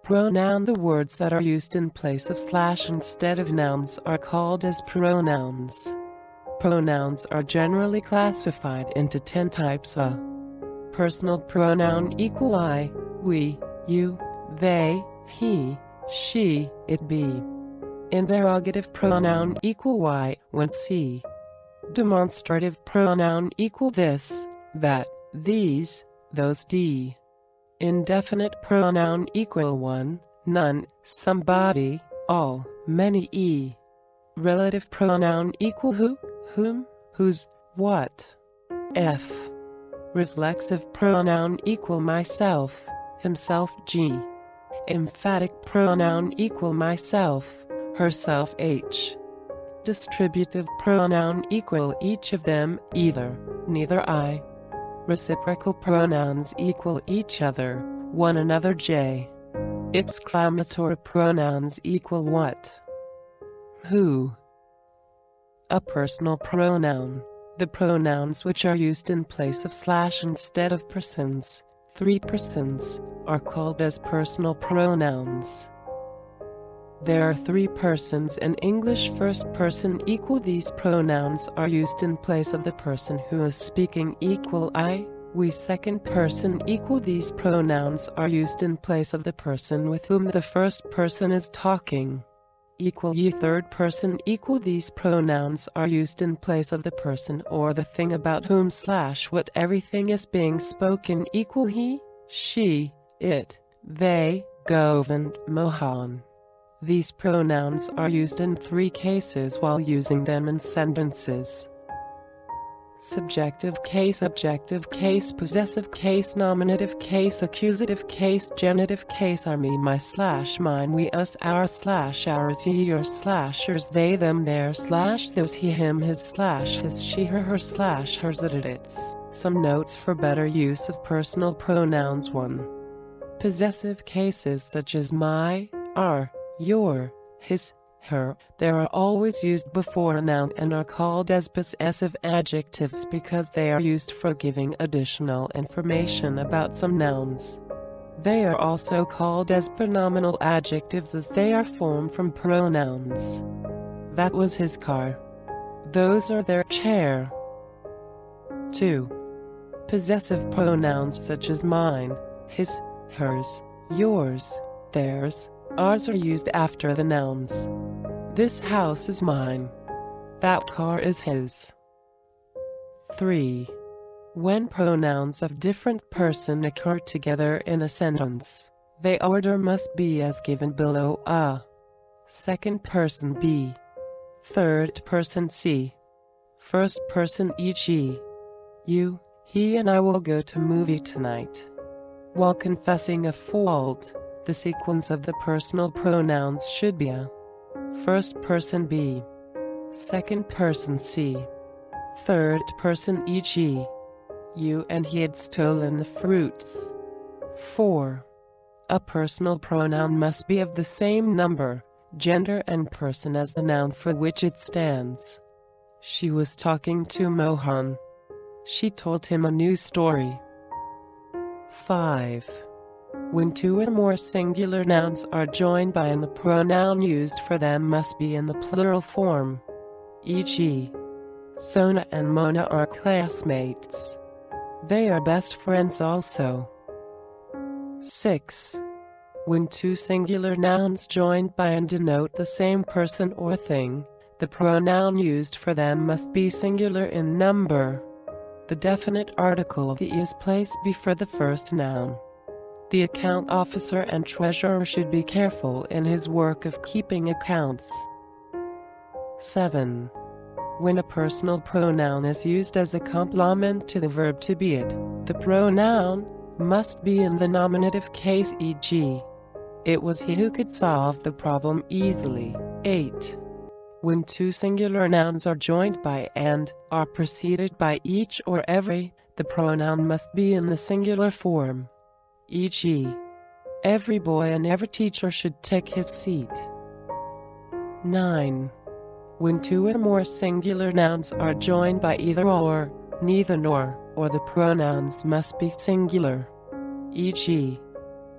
Pronoun. The words that are used in place of slash instead of nouns are called as pronouns. Pronouns are generally classified into 10 types. A personal pronoun equal I, we, you, they, he, she, it be. Interrogative pronoun equal Y, when C. Demonstrative pronoun equal this, that, these, those D. Indefinite pronoun equal one, none, somebody, all, many E. Relative pronoun equal who, whom, whose, what. F. Reflexive pronoun equal myself, himself G. Emphatic pronoun equal myself, herself H. Distributive pronoun equal each of them, either, neither I. Reciprocal pronouns equal each other, one another J. Exclamatory pronouns equal what, who. A personal pronoun. The pronouns which are used in place of slash instead of persons, 3 persons, are called as personal pronouns. There are 3 persons in English. First person equal these pronouns are used in place of the person who is speaking equal I, we. Second person equal these pronouns are used in place of the person with whom the first person is talking equal you. Third person equal these pronouns are used in place of the person or the thing about whom slash what everything is being spoken equal he, she, it, they, Govind, Mohan. These pronouns are used in 3 cases while using them in sentences: subjective case, objective case, possessive case, nominative case, accusative case, genitive case. I, me, my slash mine, we, us, our slash ours, ye, your slash yours, they, them, their slash those, he, him, his slash his, she, her slash hers, it, its. Some notes for better use of personal pronouns. 1. Possessive cases such as my, our, your, his, her, there are always used before a noun and are called as possessive adjectives because they are used for giving additional information about some nouns. They are also called as pronominal adjectives as they are formed from pronouns. That was his car. Those are their chair. 2. Possessive pronouns such as mine, his, hers, yours, theirs, ours are used after the nouns. This house is mine. That car is his. 3. When pronouns of different person occur together in a sentence, their order must be as given below: a. Second person B. Third person C. First person e.g. You, he and I will go to movie tonight. While confessing a fault, the sequence of the personal pronouns should be a. First person B. Second person C. Third person e.g. You and he had stolen the fruits. 4. A personal pronoun must be of the same number, gender and person as the noun for which it stands. She was talking to Mohan. She told him a new story. 5. When 2 or more singular nouns are joined by and the pronoun used for them must be in the plural form. E.g., Sona and Mona are classmates. They are best friends also. 6. When 2 singular nouns joined by and denote the same person or thing, the pronoun used for them must be singular in number. The definite article of the is placed before the first noun. The account officer and treasurer should be careful in his work of keeping accounts. 7. When a personal pronoun is used as a complement to the verb to be it, the pronoun must be in the nominative case, e.g., it was he who could solve the problem easily. 8. When 2 singular nouns are joined by and are preceded by each or every, the pronoun must be in the singular form. E.g., every boy and every teacher should take his seat. 9. When 2 or more singular nouns are joined by either or, neither nor, or the pronouns must be singular. E.g.,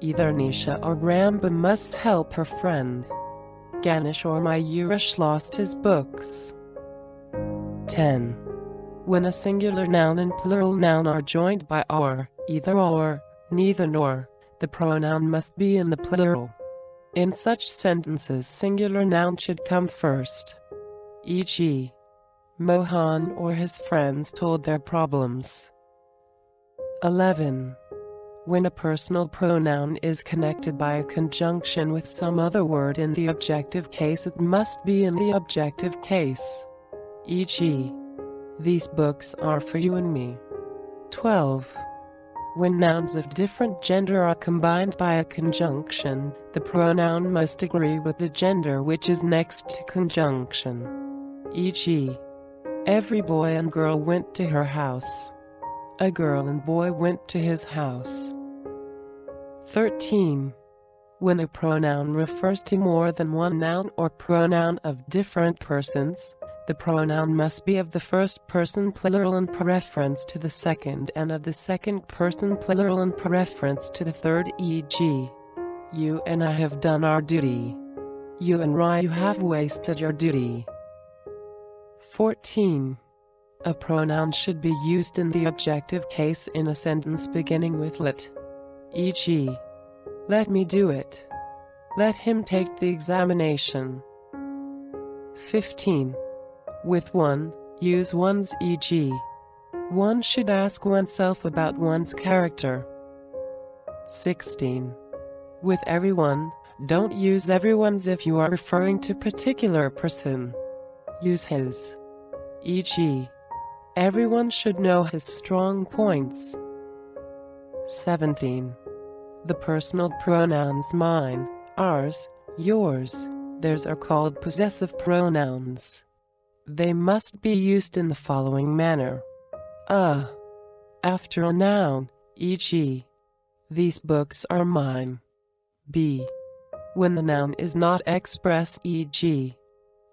Either Nisha or Ramba must help her friend. Ganesh or Mayuresh lost his books. 10. When a singular noun and plural noun are joined by or, either or, neither nor, the pronoun must be in the plural. In such sentences, singular noun should come first. E.g., Mohan or his friends told their problems. 11. When a personal pronoun is connected by a conjunction with some other word in the objective case, it must be in the objective case. E.g., these books are for you and me. 12. When nouns of different gender are combined by a conjunction, the pronoun must agree with the gender which is next to conjunction. E.g., every boy and girl went to her house. A girl and boy went to his house. 13. When a pronoun refers to more than one noun or pronoun of different persons, the pronoun must be of the first person plural in preference to the second, and of the second person plural in preference to the third. E.g., you and I have done our duty. You and Ryu have wasted your duty. 14. A pronoun should be used in the objective case in a sentence beginning with let. E.g., let me do it. Let him take the examination. 15. With one, use one's. E.g., one should ask oneself about one's character. 16. With everyone, don't use everyone's if you are referring to a particular person. Use his. E.g., everyone should know his strong points. 17. The personal pronouns mine, ours, yours, theirs are called possessive pronouns. They must be used in the following manner. After a noun, e.g., these books are mine. B. When the noun is not expressed, e.g.,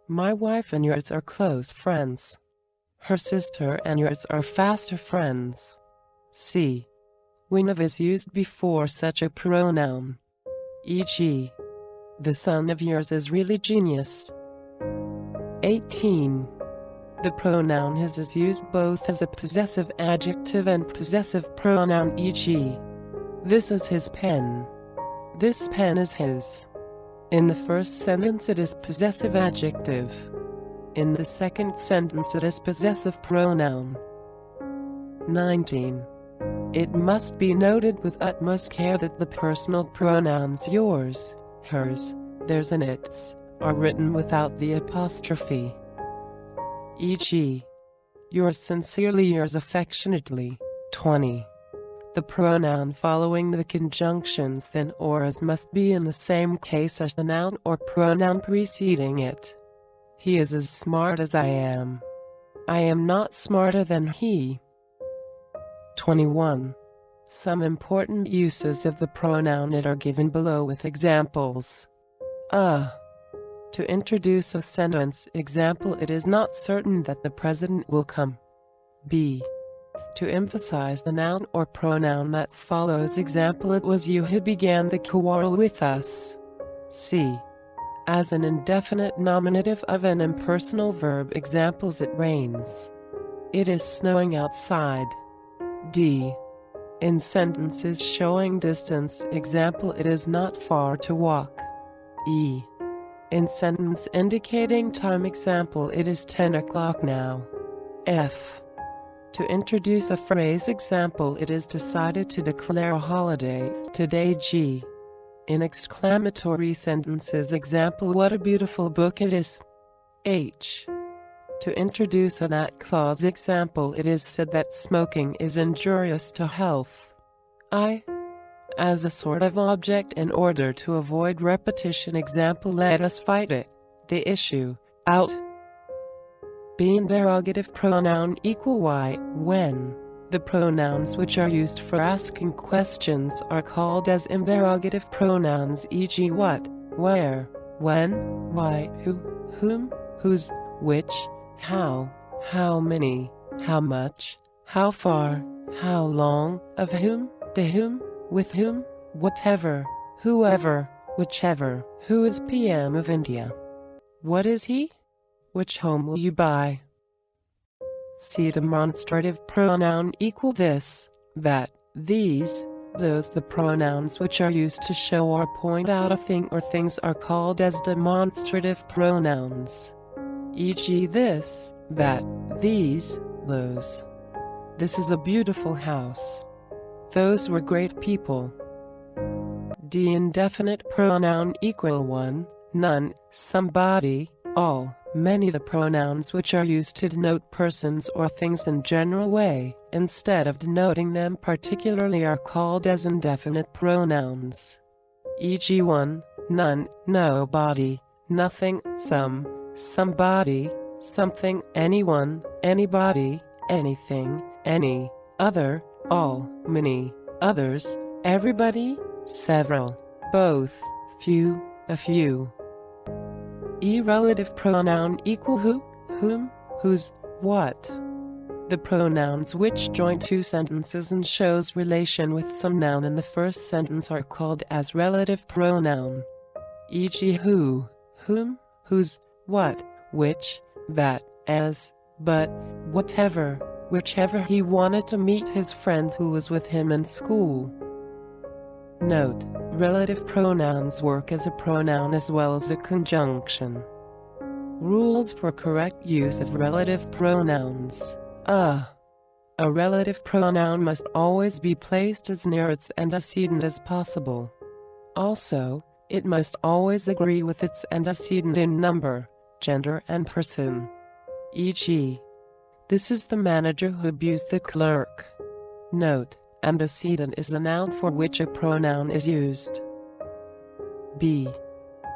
my wife and yours are close friends. Her sister and yours are faster friends. C. When of is used before such a pronoun. E.g., the son of yours is really genius. 18. The pronoun his is used both as a possessive adjective and possessive pronoun. E.g., this is his pen. This pen is his. In the first sentence it is possessive adjective. In the second sentence it is possessive pronoun. 19. It must be noted with utmost care that the personal pronouns yours, hers, theirs and its are written without the apostrophe. E.g., yours sincerely, yours affectionately. 20. The pronoun following the conjunctions then or as must be in the same case as the noun or pronoun preceding it. He is as smart as I am. I am not smarter than he. 21. Some important uses of the pronoun it are given below with examples. To introduce a sentence. Example, it is not certain that the president will come. B. To emphasize the noun or pronoun that follows. Example, it was you who began the quarrel with us. C. As an indefinite nominative of an impersonal verb. Examples, it rains. It is snowing outside. D. In sentences showing distance. Example, it is not far to walk. E. In sentence indicating time. Example, it is 10 o'clock now. F. To introduce a phrase. Example, it is decided to declare a holiday today. G. In exclamatory sentences. Example, what a beautiful book it is. H. To introduce a that clause. Example, it is said that smoking is injurious to health. I. As a sort of object in order to avoid repetition. Example, let us fight it, the issue, out. B. Interrogative pronoun equal y. When the pronouns which are used for asking questions are called as interrogative pronouns. E.g., what, where, when, why, who, whom, whose, which, how many, how much, how far, how long, of whom, to whom, with whom, whatever, whoever, whichever. Who is PM of India? What is he? Which home will you buy? See demonstrative pronoun equal this, that, these, those. The pronouns which are used to show or point out a thing or things are called as demonstrative pronouns. E.g. this, that, these, those. This is a beautiful house. Those were great people. D. Indefinite pronoun equal one, none, somebody, all, many. The pronouns which are used to denote persons or things in general way, instead of denoting them particularly, are called as indefinite pronouns. E.g. one, none, nobody, nothing, some, somebody, something, anyone, anybody, anything, any, other, all, many, others, everybody, several, both, few, a few. E. Relative pronoun equal who, whom, whose, what. The pronouns which join two sentences and shows relation with some noun in the first sentence are called as relative pronoun. E.g. who, whom, whose, what, which, that, as, but, whatever, whichever. He wanted to meet his friend who was with him in school. Note: relative pronouns work as a pronoun as well as a conjunction. Rules for correct use of relative pronouns. A relative pronoun must always be placed as near its antecedent as possible. Also, it must always agree with its antecedent in number, gender, and person. E.g., this is the manager who abused the clerk. Note: antecedent is a noun for which a pronoun is used. B.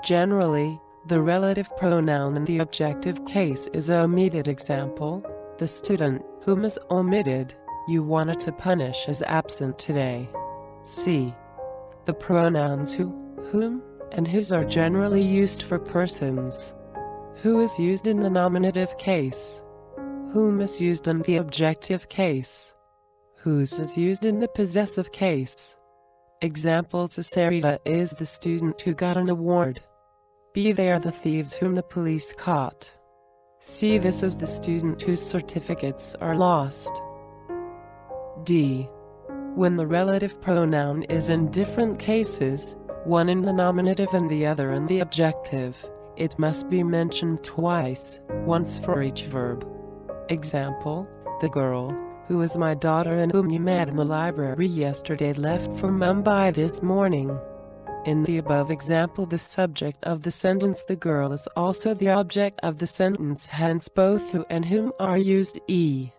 Generally, the relative pronoun in the objective case is omitted. Example: the student, whom is omitted, you wanted to punish, is absent today. C. The pronouns who, whom, and whose are generally used for persons. Who is used in the nominative case. Whom is used in the objective case. Whose is used in the possessive case. Examples: Sarita is the student who got an award. B. They are the thieves whom the police caught. C. This is the student whose certificates are lost. D. When the relative pronoun is in different cases, one in the nominative and the other in the objective, it must be mentioned twice, once for each verb. Example: the girl, who is my daughter and whom you met in the library yesterday, left for Mumbai this morning. In the above example, the subject of the sentence, the girl, is also the object of the sentence, hence both who and whom are used. E.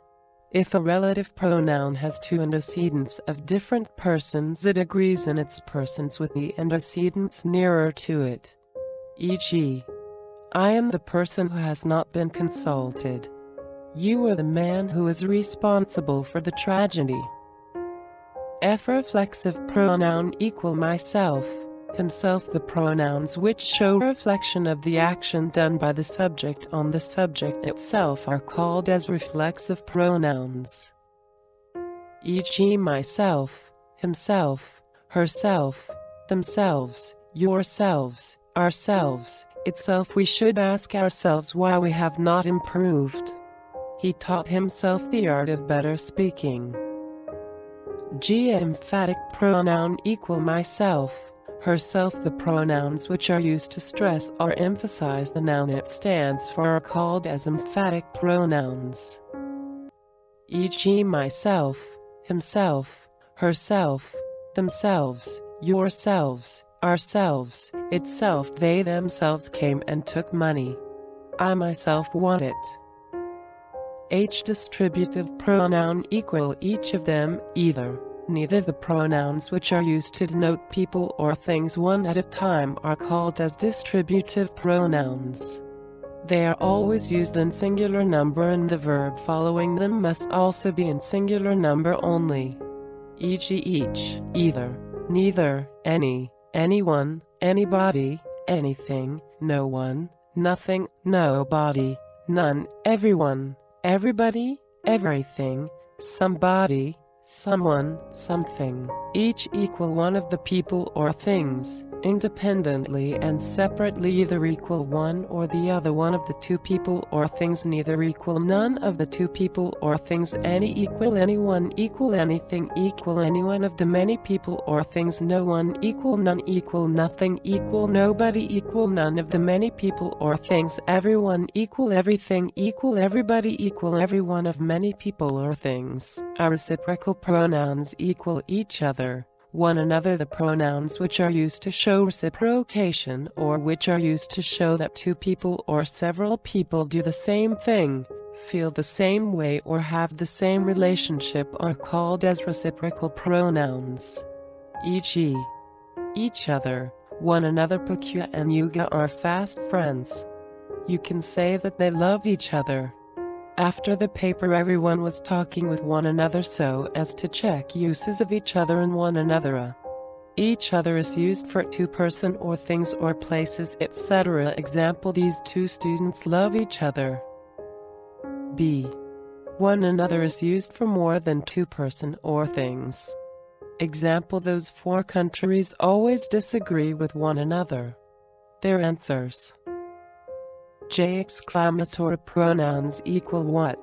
If a relative pronoun has two antecedents of different persons, it agrees in its persons with the antecedents nearer to it. E.g., I am the person who has not been consulted. You are the man who is responsible for the tragedy. F. Reflexive pronoun equal myself, himself. The pronouns which show reflection of the action done by the subject on the subject itself are called as reflexive pronouns. E.g., myself, himself, herself, themselves, yourselves, ourselves, itself. We should ask ourselves why we have not improved. He taught himself the art of better speaking. G. Emphatic pronoun equal myself, herself. The pronouns which are used to stress or emphasize the noun it stands for are called as emphatic pronouns. E.g., myself, himself, herself, themselves, yourselves, ourselves, itself. They themselves came and took money. I myself want it. H. Distributive pronoun equal each of them, either, neither. The pronouns which are used to denote people or things one at a time are called as distributive pronouns. They are always used in singular number and the verb following them must also be in singular number only. E.g., each, either, neither, any, anyone, anybody, anything, no one, nothing, nobody, none, everyone, everybody, everything, somebody, someone, something, each equal one of the people or things, independently and separately either equal one or the other one of the two people or things, neither equal none of the two people or things, any equal anyone, equal anything, equal any one of the many people or things, no one, equal none, equal nothing, equal nobody, equal none of the many people or things, everyone, equal everything, equal everybody, equal every one of many people or things. Our reciprocal pronouns equal each other, one another. The pronouns which are used to show reciprocation or which are used to show that two people or several people do the same thing, feel the same way or have the same relationship are called as reciprocal pronouns. E.g., each other, one another. Pukya and Yuga are fast friends. You can say that they love each other. After the paper, everyone was talking with one another so as to check uses of each other and one another. Each other is used for two person or things or places, etc. Example: these two students love each other. B. One another is used for more than two person or things. Example: those four countries always disagree with one another. Their answers. J. Exclamatory pronouns equal what?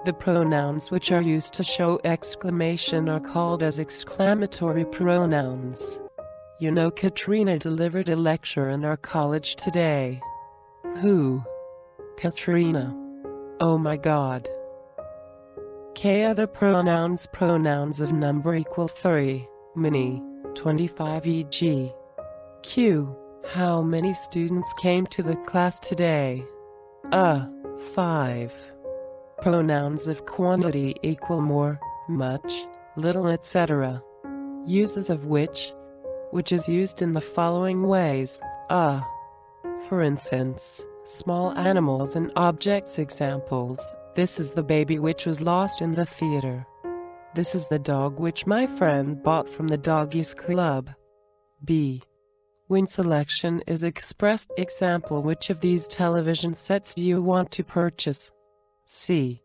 The pronouns which are used to show exclamation are called as exclamatory pronouns. You know, Katrina delivered a lecture in our college today. Who? Katrina. Oh my God. K. Other pronouns. Pronouns of number equal 3, many, 25, e.g. Q. How many students came to the class today? 5. Pronouns of quantity equal more, much, little, etc. Uses of which is used in the following ways. For infants, small animals and objects. Examples: this is the baby which was lost in the theater. This is the dog which my friend bought from the doggies club. B. When selection is expressed. Example: which of these television sets do you want to purchase? C.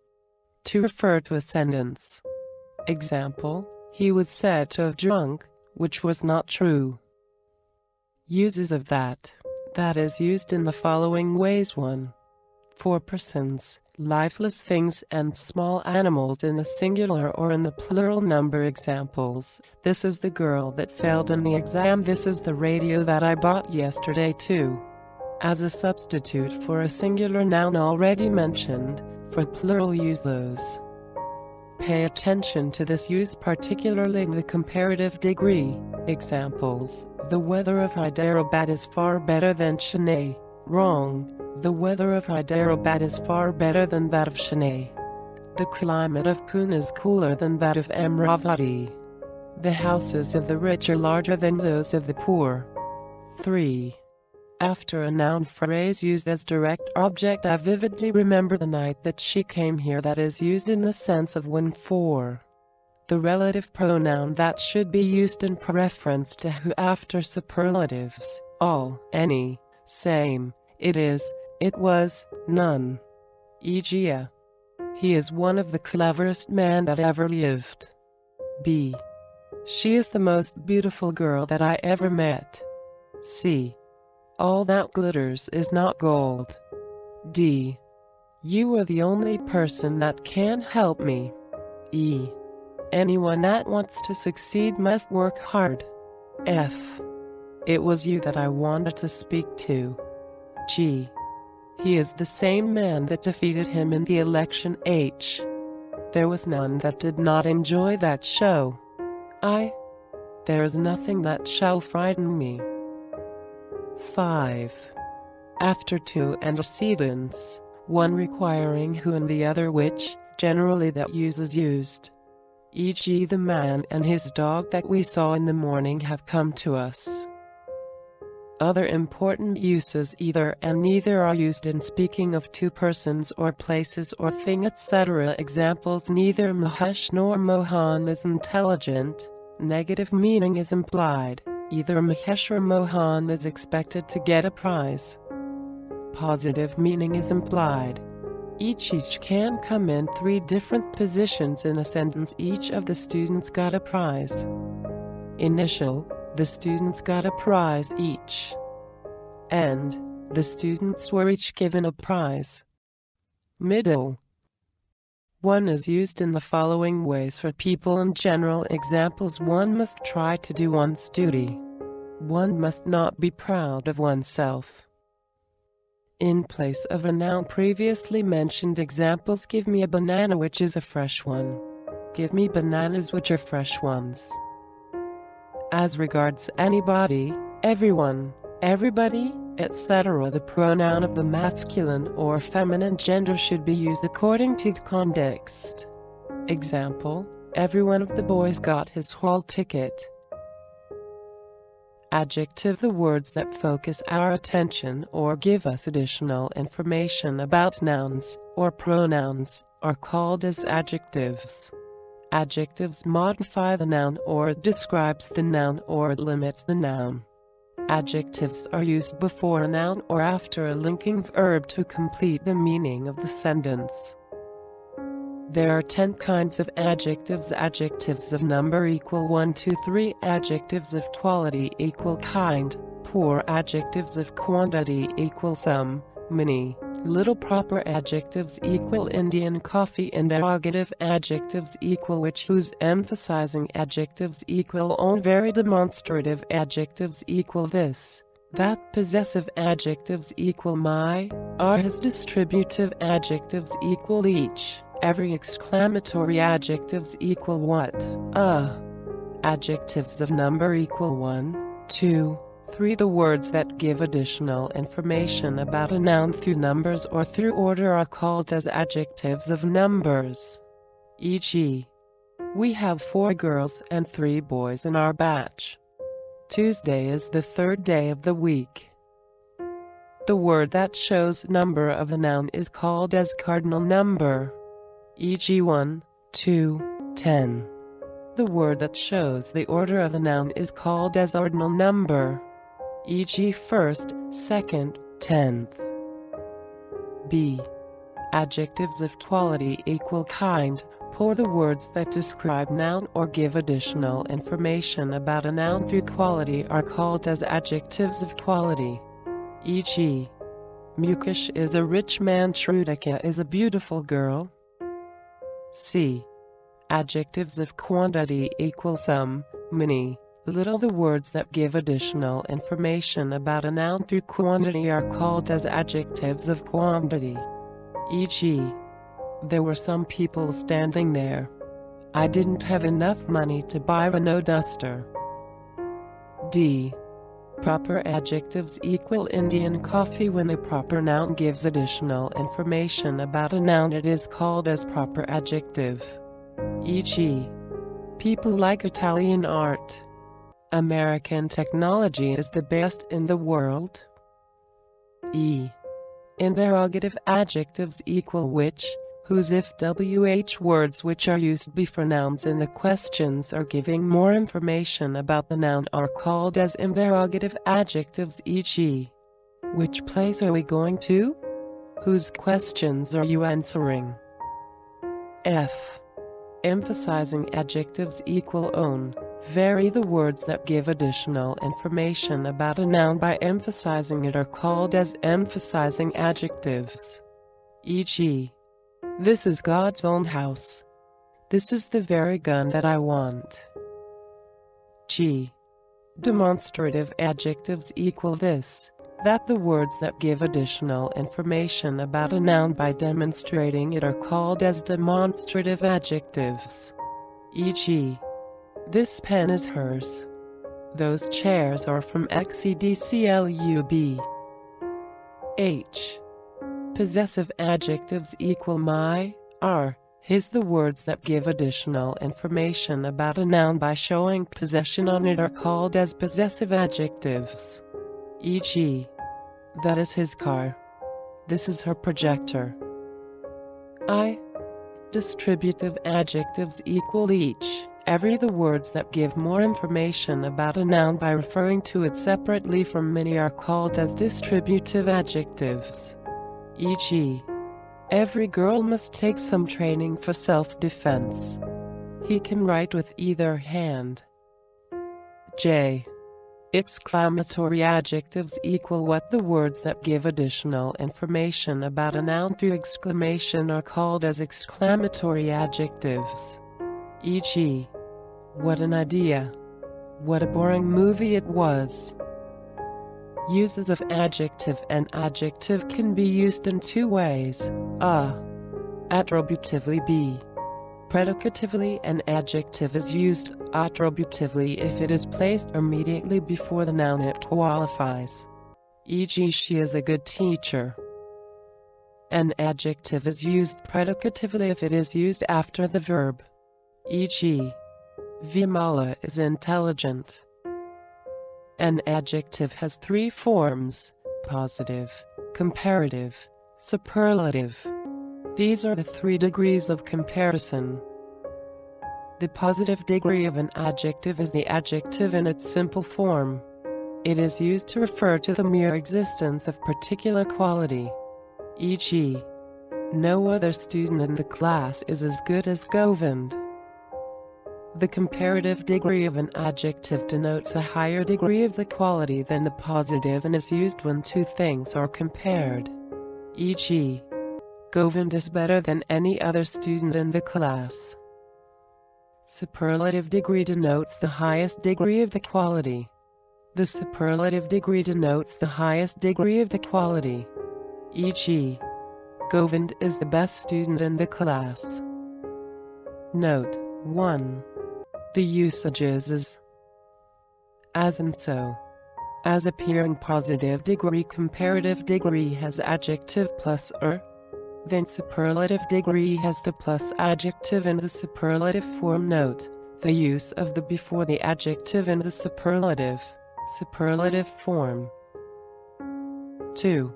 To refer to a sentence. Example: he was said to have drunk, which was not true. Uses of that is used in the following ways. 1. For persons, lifeless things and small animals in the singular or in the plural number. Examples: this is the girl that failed in the exam. This is the radio that I bought yesterday too. As a substitute for a singular noun already mentioned, for plural use those. Pay attention to this use, particularly in the comparative degree. Examples: the weather of Hyderabad is far better than Chennai. Wrong. The weather of Hyderabad is far better than that of Chennai. The climate of Pune is cooler than that of Amravati. The houses of the rich are larger than those of the poor. 3. After a noun phrase used as direct object: I vividly remember the night that she came here. That is used in the sense of when. 4. The relative pronoun that should be used in preference to who after superlatives: all, any, same, it is, it was, none. E.g. he is one of the cleverest men that ever lived. B. She is the most beautiful girl that I ever met. C. All that glitters is not gold. D. You are the only person that can help me. E. Anyone that wants to succeed must work hard. F. It was you that I wanted to speak to. G. He is the same man that defeated him in the election. H. There was none that did not enjoy that show. I. There is nothing that shall frighten me. 5. After two antecedents, one requiring who and the other which, generally that use is used. E.g. the man and his dog that we saw in the morning have come to us. Other important uses: either and neither are used in speaking of two persons or places or thing, etc. Examples: neither Mahesh nor Mohan is intelligent. Negative meaning is implied. Either Mahesh or Mohan is expected to get a prize. Positive meaning is implied. Each can come in 3 different positions in a sentence. Each of the students got a prize. Initial, the students got a prize each. End, the students were each given a prize. Middle. One is used in the following ways for people in general examples. One must try to do one's duty. One must not be proud of oneself. In place of a noun previously mentioned examples, give me a banana which is a fresh one. Give me bananas which are fresh ones. As regards anybody, everyone, everybody, etc., the pronoun of the masculine or feminine gender should be used according to the context. Example, every one of the boys got his hall ticket. Adjective. The words that focus our attention or give us additional information about nouns or pronouns are called as adjectives. Adjectives modify the noun or describes the noun or limits the noun. Adjectives are used before a noun or after a linking verb to complete the meaning of the sentence. There are 10 kinds of adjectives. Adjectives of number equal 1, 2, 3. Adjectives of quality equal kind. Poor. Adjectives of quantity equal some, many, little. Proper adjectives equal Indian coffee. Interrogative adjectives equal which, whose. Emphasizing adjectives equal on. Very demonstrative adjectives equal this, that. Possessive adjectives equal my, are. His. Distributive adjectives equal each, every. Exclamatory adjectives equal what, Adjectives of number equal 1, 2, 3. The words that give additional information about a noun through numbers or through order are called as adjectives of numbers. E.g., we have 4 girls and 3 boys in our batch. Tuesday is the 3rd day of the week. The word that shows number of the noun is called as cardinal number. E.g. 1, 2, 10. The word that shows the order of a noun is called as ordinal number. E.g. 1st, 2nd, 10th. B. Adjectives of quality equal kind. Poor. The words that describe noun or give additional information about a noun through quality are called as adjectives of quality. E.g., Mukesh is a rich man. Shrudika is a beautiful girl. C. Adjectives of quantity equal some, many, little. The words that give additional information about a noun through quantity are called as adjectives of quantity. E.g., there were some people standing there. I didn't have enough money to buy a Renault Duster. D. Proper adjectives equal Indian coffee. When a proper noun gives additional information about a noun, it is called as proper adjective. E.g., people like Italian art. American technology is the best in the world. E. Interrogative adjectives equal which, whose. If wh words which are used before nouns in the questions or giving more information about the noun are called as interrogative adjectives. E.g., which place are we going to? Whose questions are you answering? F. Emphasizing adjectives equal own. Vary. The words that give additional information about a noun by emphasizing it are called as emphasizing adjectives. E.g., this is God's own house. This is the very gun that I want. G. Demonstrative adjectives equal this, that. The words that give additional information about a noun by demonstrating it are called as demonstrative adjectives. E.g., this pen is hers. Those chairs are from XEDCLUB. H. Possessive adjectives equal my, are, his. The words that give additional information about a noun by showing possession on it are called as possessive adjectives. E.g., that is his car. This is her projector. I. Distributive adjectives equal each, every. The words that give more information about a noun by referring to it separately from many are called as distributive adjectives. E.g., Every girl must take some training for self-defense. He can write with either hand. J. Exclamatory adjectives equal what the words that give additional information about a noun through exclamation are called as exclamatory adjectives. E.g., what an idea. What a boring movie it was. Uses of adjective and adjective can be used in two ways, a. Attributively, b. Predicatively. An adjective is used attributively if it is placed immediately before the noun it qualifies. E.g., she is a good teacher. An adjective is used predicatively if it is used after the verb. E.g., Vimala is intelligent. An adjective has three forms: positive, comparative, superlative. These are the 3 degrees of comparison. The positive degree of an adjective is the adjective in its simple form. It is used to refer to the mere existence of particular quality. E.g., no other student in the class is as good as Govind. The comparative degree of an adjective denotes a higher degree of the quality than the positive and is used when two things are compared. E.g., Govind is better than any other student in the class. Superlative degree denotes the highest degree of the quality. The superlative degree denotes the highest degree of the quality. E.g., Govind is the best student in the class. Note 1. The usages is as and so. As appearing positive degree, comparative degree has adjective plus er. Then superlative degree has the plus adjective in the superlative form. Note the use of the before the adjective in the superlative form. 2.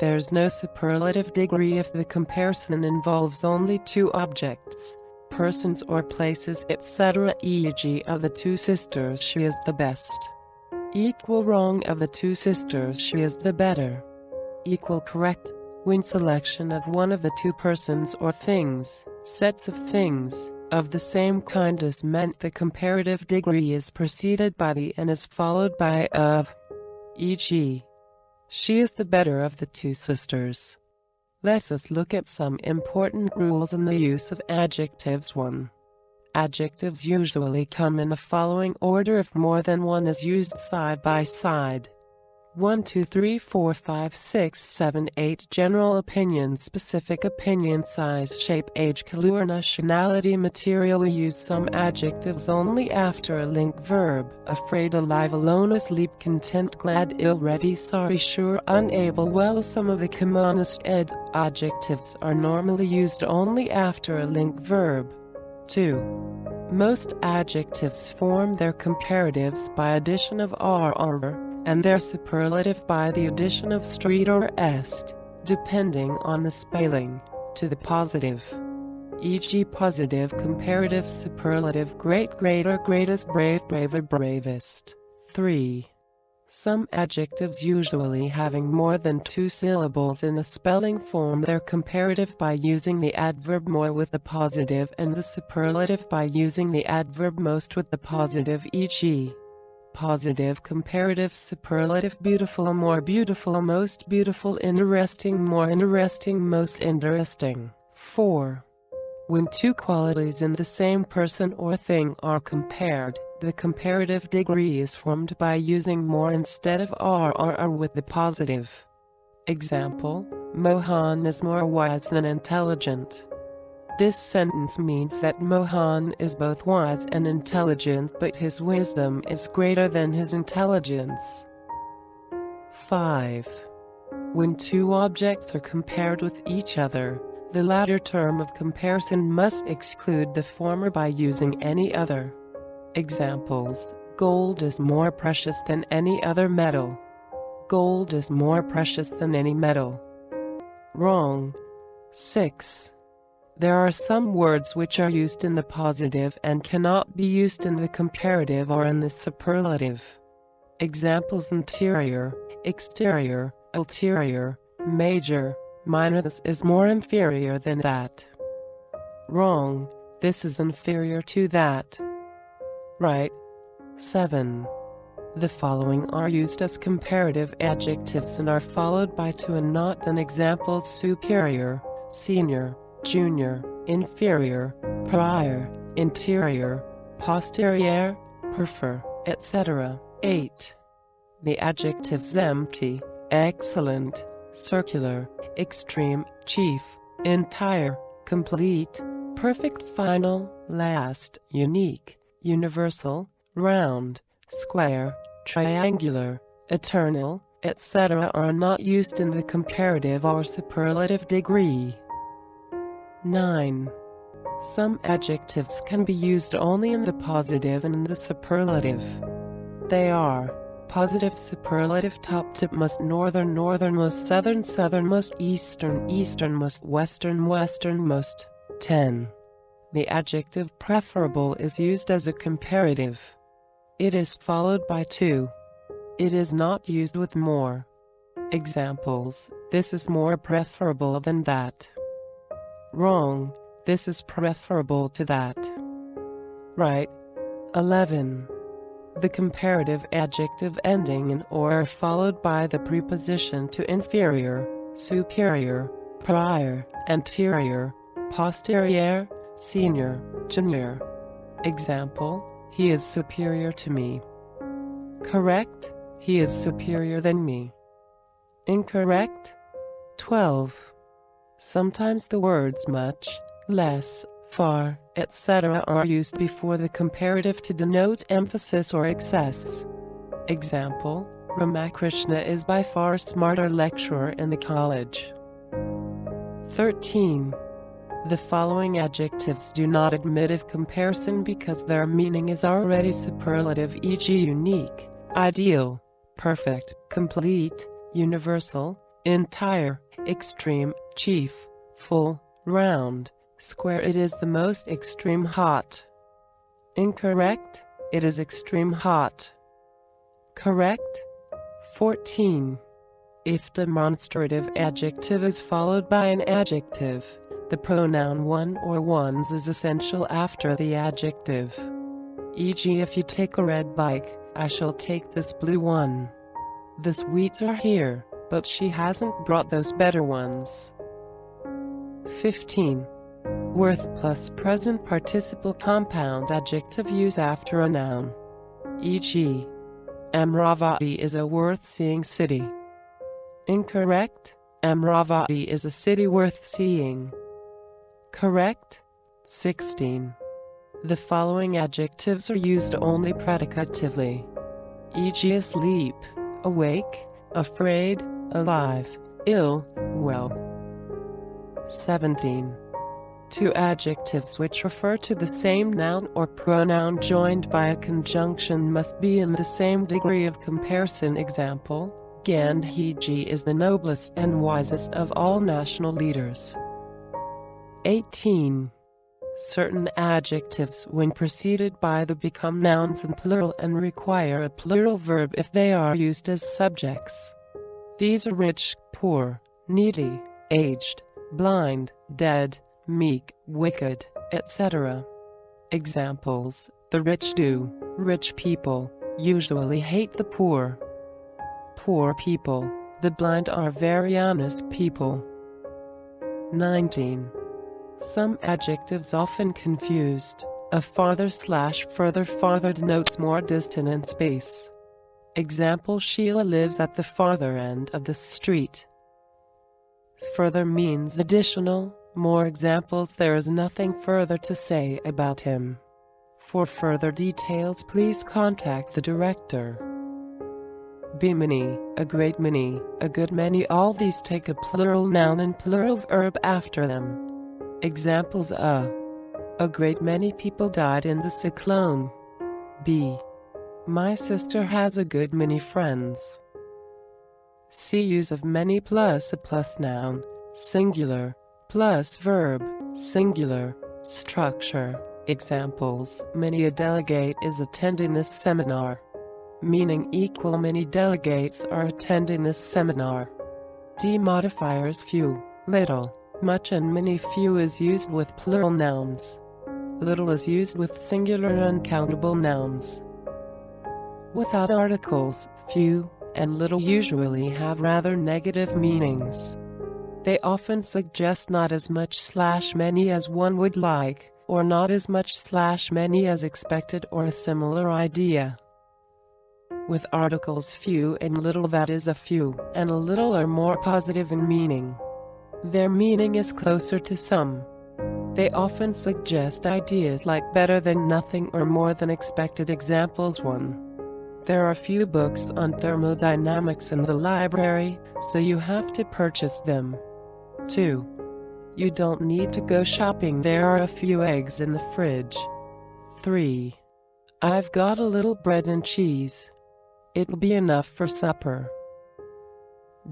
There's no superlative degree if the comparison involves only two objects, persons or places, etc. E.g., of the two sisters she is the best. Equal wrong, of the two sisters she is the better. Equal correct, when selection of one of the two persons or things, sets of things, of the same kind is meant. The comparative degree is preceded by the and is followed by of. E.g., she is the better of the two sisters. Let us look at some important rules in the use of adjectives. 1. Adjectives usually come in the following order if more than one is used side by side. 1, 2, 3, 4, 5, 6, 7, 8. General opinion, specific opinion, size, shape, age, color, nationality, material. We use some adjectives only after a link verb: afraid, alive, alone, asleep, content, glad, ill, ready, sorry, sure, unable. Well, some of the commonest adjectives are normally used only after a link verb. 2. Most adjectives form their comparatives by addition of or, and their superlative by the addition of street or est, depending on the spelling, to the positive. E.g., positive comparative superlative: great, greater, greatest, brave, braver, bravest. 3. Some adjectives usually having more than 2 syllables in the spelling form their comparative by using the adverb more with the positive and the superlative by using the adverb most with the positive. E.g., positive comparative superlative: beautiful, more beautiful, most beautiful, interesting, more interesting, most interesting. 4. When two qualities in the same person or thing are compared, the comparative degree is formed by using more instead of or with the positive. Example: Mohan is more wise than intelligent. This sentence means that Mohan is both wise and intelligent, but his wisdom is greater than his intelligence. 5. When two objects are compared with each other, the latter term of comparison must exclude the former by using any other. Examples: gold is more precious than any other metal. Gold is more precious than any metal. Wrong. 6. There are some words which are used in the positive and cannot be used in the comparative or in the superlative. Examples: interior, exterior, ulterior, major, Minus is more inferior than that. Wrong, this is inferior to that. Right. 7. The following are used as comparative adjectives and are followed by to and not than examples: superior, senior, junior, inferior, prior, interior, posterior, prefer, etc. 8. The adjectives empty, excellent, circular, extreme, chief, entire, complete, perfect, final, last, unique, universal, round, square, triangular, eternal, etc. are not used in the comparative or superlative degree. 9. Some adjectives can be used only in the positive and in the superlative. They are: positive superlative: top tip most, northern northernmost, southern southernmost, eastern easternmost, western westernmost. 10. The adjective preferable is used as a comparative. It is followed by to. It is not used with more. Examples: this is more preferable than that. Wrong, this is preferable to that. Right. 11. The comparative adjective ending in or are followed by the preposition to inferior, superior, prior, anterior, posterior, senior, junior. Example: he is superior to me. Correct, he is superior than me. Incorrect. 12. Sometimes the words much, less, far, etc. are used before the comparative to denote emphasis or excess. Example: Ramakrishna is by far a smarter lecturer in the college. 13. The following adjectives do not admit of comparison because their meaning is already superlative, e.g. unique, ideal, perfect, complete, universal, entire, extreme, chief, full, round, square. It is the most extreme hot. Incorrect, it is extreme hot. Correct. 14. If demonstrative adjective is followed by an adjective, the pronoun one or ones is essential after the adjective. E.g. if you take a red bike, I shall take this blue one. The sweets are here, but she hasn't brought those better ones. 15. Worth plus present participle compound adjective use after a noun. E.g. Amravati is a worth-seeing city. Incorrect, Amravati is a city worth seeing. Correct. 16. The following adjectives are used only predicatively. E.g. asleep, awake, afraid, alive, ill, well. 17. Two adjectives which refer to the same noun or pronoun joined by a conjunction must be in the same degree of comparison. Example: Gandhiji is the noblest and wisest of all national leaders. 18. Certain adjectives, when preceded by the, become nouns in plural and require a plural verb if they are used as subjects. These are rich, poor, needy, aged, blind, dead, meek, wicked, etc. Examples: the rich do, rich people, usually hate the poor. Poor people, the blind are very honest people. 19. Some adjectives often confused. A farther/further denotes more distant in space. Example: Sheila lives at the farther end of the street. Further means additional, more. Examples: there is nothing further to say about him. For further details, please contact the director. Be many, a great many, a good many. All these take a plural noun and plural verb after them. Examples: a great many people died in the cyclone. B. My sister has a good many friends. C. Use of many plus a plus noun, singular, plus verb, singular, structure. Examples: many a delegate is attending this seminar. Meaning equal, many delegates are attending this seminar. D. Modifiers: few, Little, much and many. Few is used with plural nouns. Little is used with singular uncountable nouns. Without articles, few and little usually have rather negative meanings. They often suggest not as much/many as one would like, or not as much/many as expected, or a similar idea. With articles few and little, that is, a few and a little are more positive in meaning. Their meaning is closer to some. They often suggest ideas like better than nothing or more than expected. Examples: 1. There are few books on thermodynamics in the library, so you have to purchase them. 2. You don't need to go shopping, there are a few eggs in the fridge. 3. I've got a little bread and cheese. It'll be enough for supper.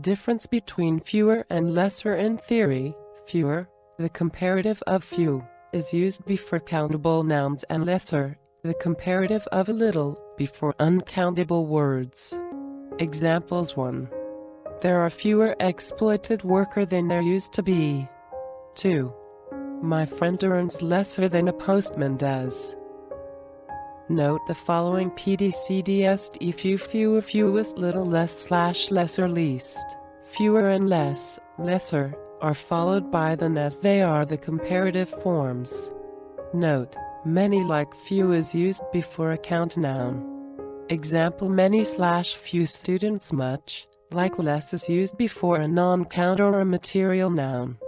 Difference between fewer and lesser. In theory, fewer, the comparative of few, is used before countable nouns, and lesser, the comparative of little, before uncountable words. Examples: 1. There are fewer exploited workers than there used to be. 2. My friend earns lesser than a postman does. Note the following: PDCDST few, fewer, fewest, little, less/lesser, least. Fewer and less, lesser, are followed by than, as they are the comparative forms. Note, many like few is used before a count noun. Example: many/few students. Much, like less, is used before a non-count or a material noun.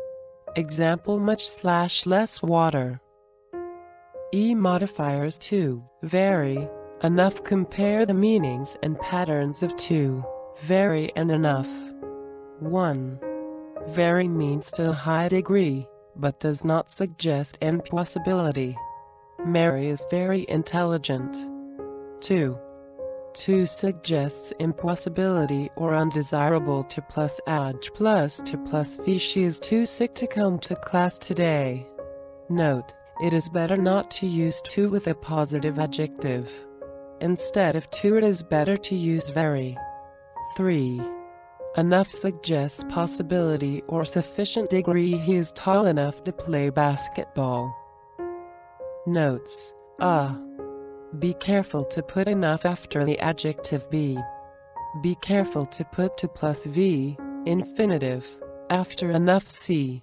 Example: much/less water. Modifiers: to, very, enough. Compare the meanings and patterns of to, very, and enough. 1. Very means to a high degree, but does not suggest impossibility. Mary is very intelligent. 2. To suggests impossibility or undesirable. To plus adj plus to plus v. She is too sick to come to class today. Note, it is better not to use to with a positive adjective. Instead of to, it is better to use very. 3. Enough suggests possibility or sufficient degree. He is tall enough to play basketball. Notes: be careful to put enough after the adjective be. Be careful to put to plus v, infinitive, after enough. See.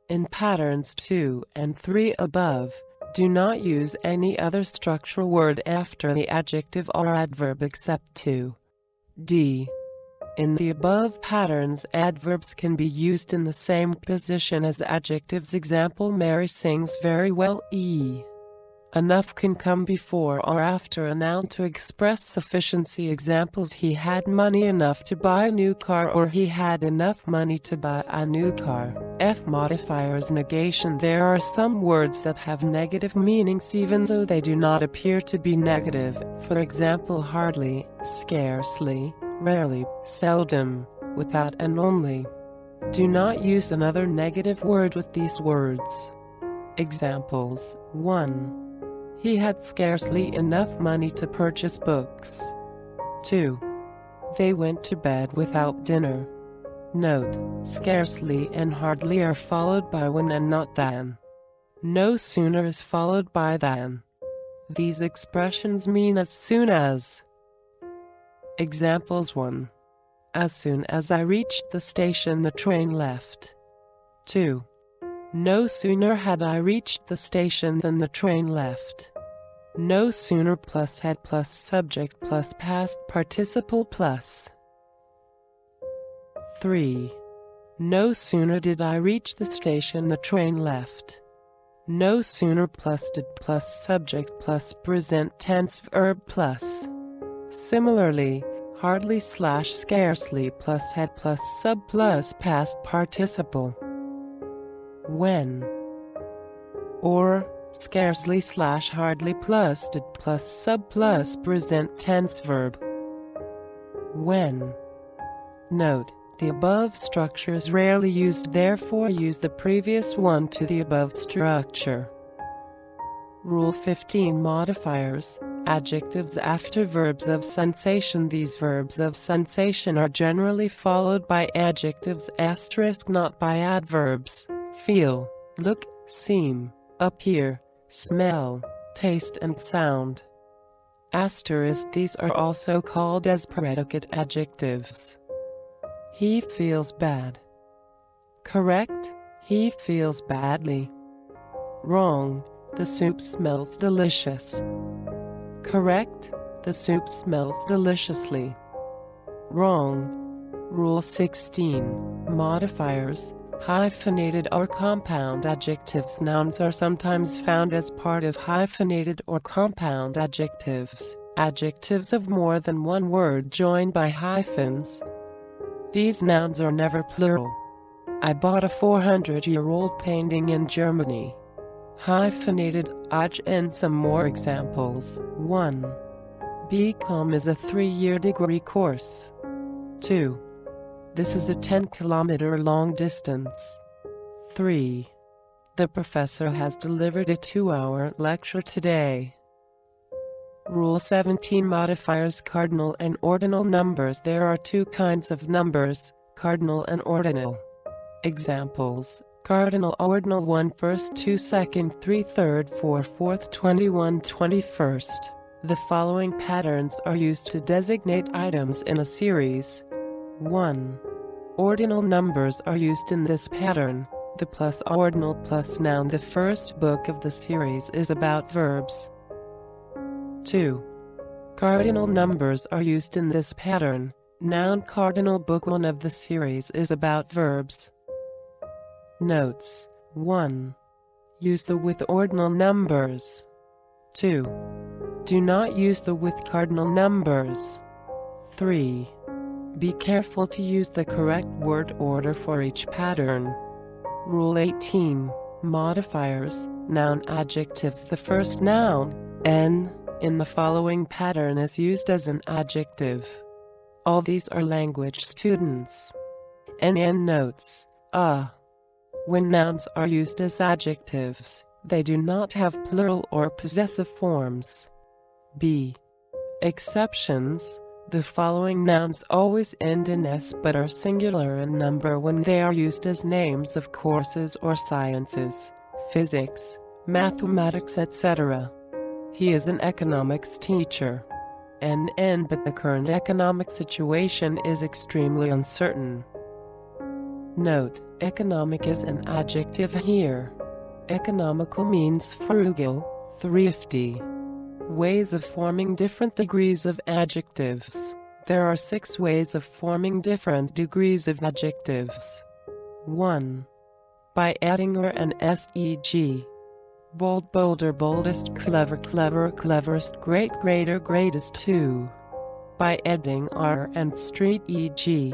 In patterns 2 and 3 above, do not use any other structural word after the adjective or adverb except to. D. In the above patterns, adverbs can be used in the same position as adjectives. Example: Mary sings very well. Enough can come before or after a noun to express sufficiency. Examples: he had money enough to buy a new car, or he had enough money to buy a new car. Modifiers negation: there are some words that have negative meanings even though they do not appear to be negative. For example: hardly, scarcely, rarely, seldom, without, and only. Do not use another negative word with these words. Examples: 1. He had scarcely enough money to purchase books. 2. They went to bed without dinner. Note, scarcely and hardly are followed by when and not than. No sooner is followed by than. These expressions mean as soon as. Examples: 1. As soon as I reached the station, the train left. 2. No sooner had I reached the station than the train left. No sooner plus had plus subject plus past participle plus. 3. No sooner did I reach the station, the train left. No sooner plus did plus subject plus present tense verb plus. Similarly, hardly/scarcely plus had plus sub plus past participle. When. Or scarcely/hardly plus did plus sub plus present tense verb. When. Note, the above structure is rarely used, therefore use the previous one to the above structure. Rule 15. Modifiers. Adjectives after verbs of sensation. These verbs of sensation are generally followed by adjectives asterisk, not by adverbs. Feel, look, seem, appear, smell, taste and sound. Asterisk. These are also called as predicate adjectives. He feels bad. Correct, he feels badly. Wrong, the soup smells delicious. Correct, the soup smells deliciously. Wrong. Rule 16. Modifiers, hyphenated or compound adjectives. Nouns are sometimes found as part of hyphenated or compound adjectives, adjectives of more than one word joined by hyphens. These nouns are never plural. I bought a 400-year-old painting in Germany. Hyphenated, and some more examples. 1. BCom is a 3-year degree course. 2. This is a 10-kilometer long distance. 3. The professor has delivered a 2-hour lecture today. Rule 17. Modifiers, cardinal and ordinal numbers. There are two kinds of numbers, cardinal and ordinal. Examples: cardinal, ordinal, 1 first, 2 second, 3 third, 4 fourth, 21 21st. The following patterns are used to designate items in a series. 1. Ordinal numbers are used in this pattern. The plus ordinal plus noun. The first book of the series is about verbs. 2. Cardinal numbers are used in this pattern. Noun cardinal. Book 1 of the series is about verbs. Notes: 1. Use the with ordinal numbers. 2. Do not use the with cardinal numbers. 3. Be careful to use the correct word order for each pattern. Rule 18. Modifiers, noun adjectives. The first noun, n, in the following pattern is used as an adjective. All these are language students. NN notes: when nouns are used as adjectives, they do not have plural or possessive forms. B. Exceptions: the following nouns always end in s but are singular in number when they are used as names of courses or sciences, physics, mathematics, etc. He is an economics teacher. NN, but the current economic situation is extremely uncertain. Note: economic is an adjective here. Economical means frugal, thrifty. Ways of forming different degrees of adjectives. There are 6 ways of forming different degrees of adjectives. 1. By adding or an seg. Bold, bolder, boldest, clever, cleverer, cleverest, great, greater, greatest. 2. By adding r and street, e.g.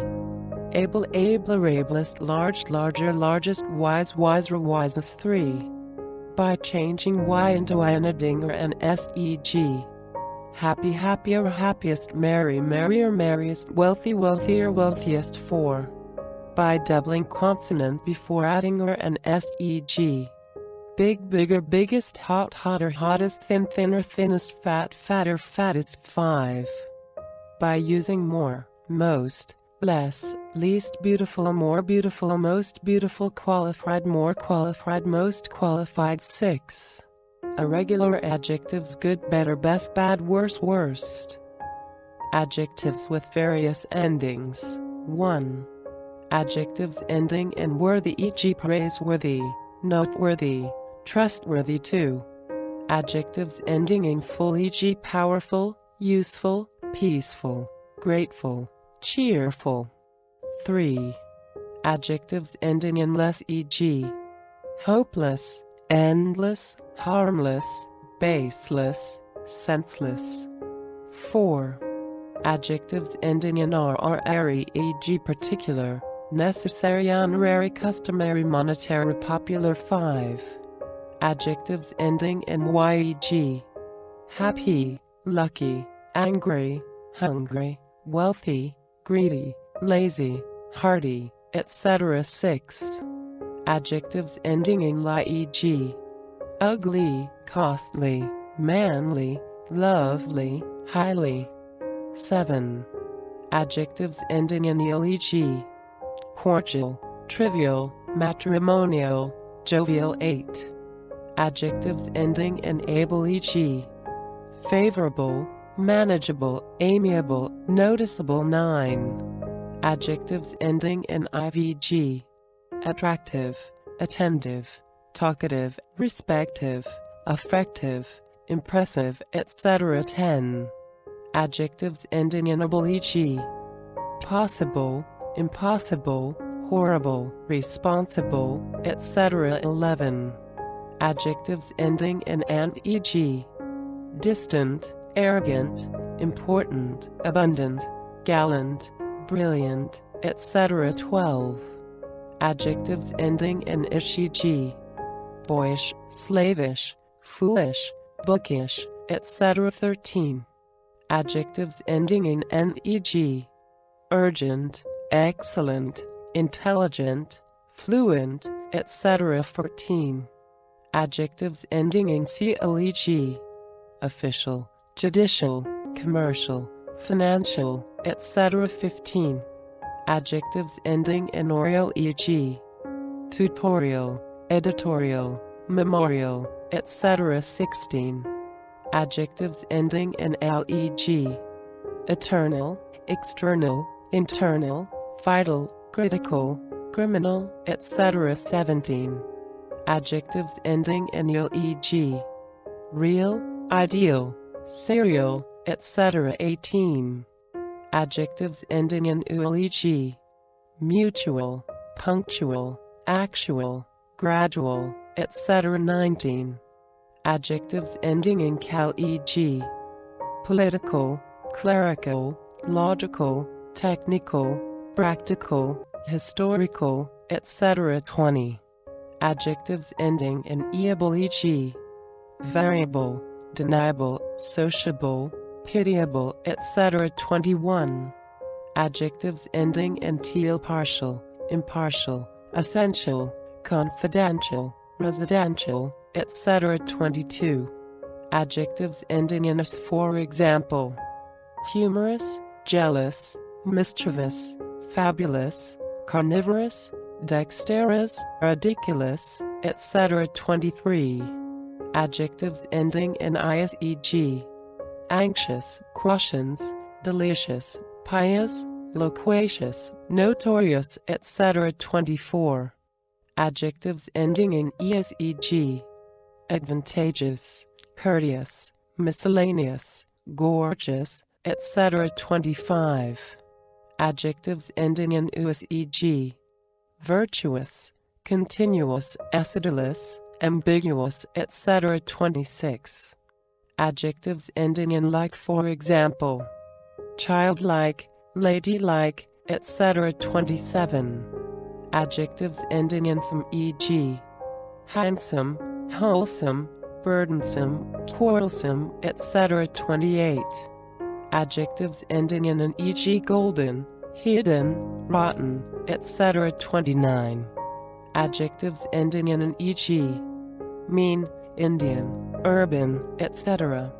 able, abler, ablest, large, larger, largest, wise, wiser, wisest. 3. By changing y into I and adding or an seg. Happy, happier, happiest, merry, merrier, merriest, wealthy, wealthier, wealthiest. 4. By doubling consonant before adding or an seg. Big, bigger, biggest, hot, hotter, hottest, thin, thinner, thinnest, fat, fatter, fattest. 5. By using more, most, less, least beautiful, more beautiful, most beautiful, qualified, more qualified, most qualified. 6. Irregular adjectives: good, better, best, bad, worse, worst. Adjectives with various endings. 1. Adjectives ending in worthy, e.g. praiseworthy, noteworthy, trustworthy. 2. Adjectives ending in full, e.g. powerful, useful, peaceful, grateful, cheerful. 3. Adjectives ending in less, e.g. hopeless, endless, harmless, baseless, senseless. 4. Adjectives ending in r or ary, e.g. particular, necessary, honorary, customary, monetary, popular. 5. Adjectives ending in y, e.g. happy, lucky, angry, hungry, wealthy, greedy, lazy, hearty, etc. 6. Adjectives ending in ly, e.g. ugly, costly, manly, lovely, highly. 7. Adjectives ending in ing, cordial, trivial, matrimonial, jovial. 8. Adjectives ending in able, e.g., favorable, manageable, amiable, noticeable. 9. Adjectives ending in ivg, attractive, attentive, talkative, respective, affective, impressive, etc. 10. Adjectives ending in able, e.g., possible, impossible, horrible, responsible, etc. 11. Adjectives ending in and, e.g., distant, arrogant, important, abundant, gallant, brilliant, etc. 12. Adjectives ending in ish, e.g., boyish, slavish, foolish, bookish, etc. 13. Adjectives ending in n, e.g., urgent, excellent, intelligent, fluent, etc. 14. Adjectives ending in cl, e.g., official, judicial, commercial, financial, etc. 15. Adjectives ending in orial, e.g., tutorial, editorial, memorial, etc. 16. Adjectives ending in al, e.g., eternal, external, internal, vital, critical, criminal, etc. 17. Adjectives ending in il, e.g., real, ideal, serial, etc. 18. Adjectives ending in ul, e.g., mutual, punctual, actual, gradual, etc. 19. Adjectives ending in cal, e.g., political, clerical, logical, technical, practical, historical, etc. 20. Adjectives ending in eable, e.g., variable, deniable, sociable, pitiable, etc. 21. Adjectives ending in til, partial, impartial, essential, confidential, residential, etc. 22. Adjectives ending in s, for example, humorous, jealous, mischievous, fabulous, carnivorous, dexterous, ridiculous, etc. 23. Adjectives ending in is, e.g., anxious, quotient, delicious, pious, loquacious, notorious, etc. 24. Adjectives ending in es, e.g., advantageous, courteous, miscellaneous, gorgeous, etc. 25. Adjectives ending in us, e.g., virtuous, continuous, acidulous, ambiguous, etc. 26. Adjectives ending in like, for example, childlike, ladylike, etc. 27. Adjectives ending in some, e.g., handsome, wholesome, burdensome, quarrelsome, etc. 28. Adjectives ending in an, e.g., golden, hidden, rotten, etc. 29. Adjectives ending in an, e.g., mean, Indian, urban, etc.